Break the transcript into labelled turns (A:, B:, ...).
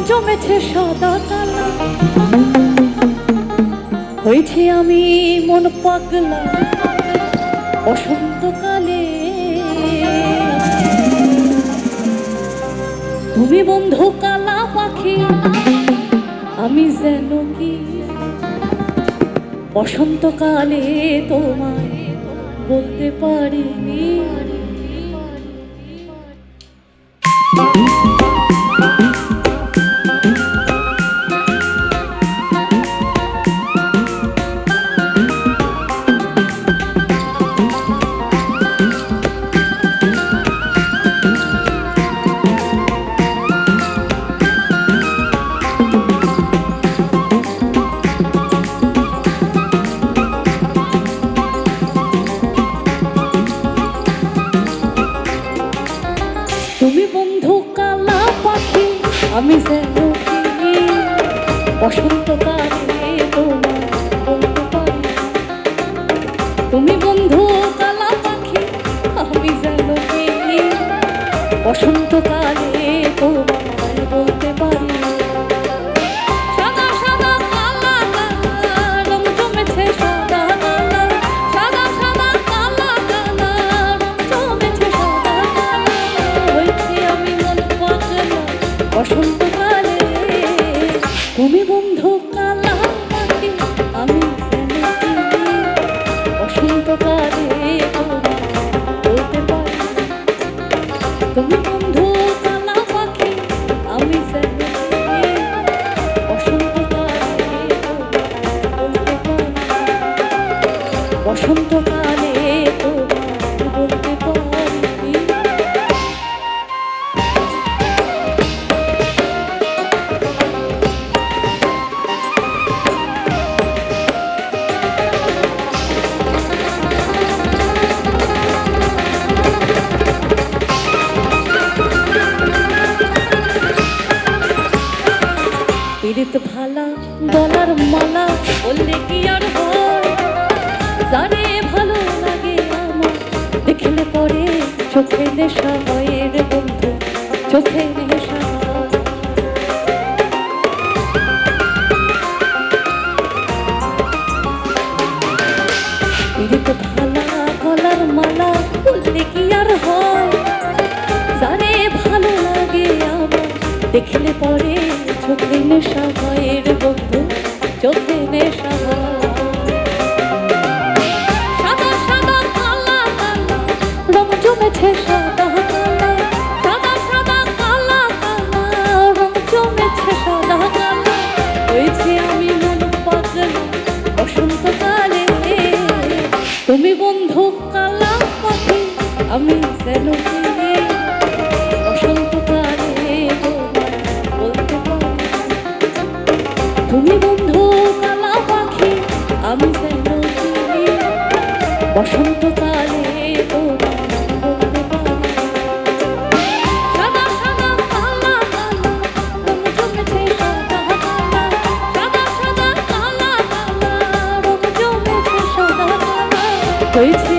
A: জমেছে সাদা কালা, হয়েছে আমি মন পাগলা বসন্তকালে। তুমি বন্ধু কালা পাখি, আমি যেন কি বসন্তকালে তোমায় বলতে পারিনি। তুমি বন্ধু কালা পাখি, আমি যেন কি বসন্তকালে তোমায় বলতে পারি। তুমি বন্ধু কালা পাখি, আমি যেন কি বসন্তকালে তোমায় বলতে পারি। সাদা সাদা কালা কালা রং জমেছে সাদা কালা, সাদা সাদা কালা কালা রং জমেছে সাদা কালা, হয়েছে আমি মন পাগলা বসন্তকালে। তুমি বন্ধু কালা পাখি, আমি যেন কি বসন্তকালে তোমায় বলতে পারি। তুমি বন্ধু কালা পাখি, আমি যেন কি বসন্তকালে তোমায় বলতে পারি। বসন্তকালে তোমায় বলতে পারি। পীড়িত ভালা গলার মালা বললে কি আর হয়, জানে ভালো লাগে আমার দেখলে পরে চোখে নেশা হয় রে বন্ধু, চোখে নেশা হয়। পীড়িত ভালা গলার মালা বললে কি আর হয়, জানে ভালো লাগে আমার দেখলে পরে চোখে নেশা হয় রে বন্ধু, চোখে নেশা হয়। সাদা সাদা কালা কালা রং জমেছে সাদা কালা, সাদা সাদা কালা কালা রং জমেছে সাদা কালা, হয়েছে আমি মন পাগলা বসন্তকালে। তুমি বন্ধু কালা পাখি, আমি যেন কি বসন্তকালে তোমায় বলতে পারি। তুমি বন্ধু কালা পাখি, আমি যেন কি বসন্তকালে তোমায় বলতে পারি। সাদা সাদা কালা কালা রং জমেছে সাদা কালা, সাদা সাদা কালা কালা রং জমেছে সাদা কালা, হয়েছে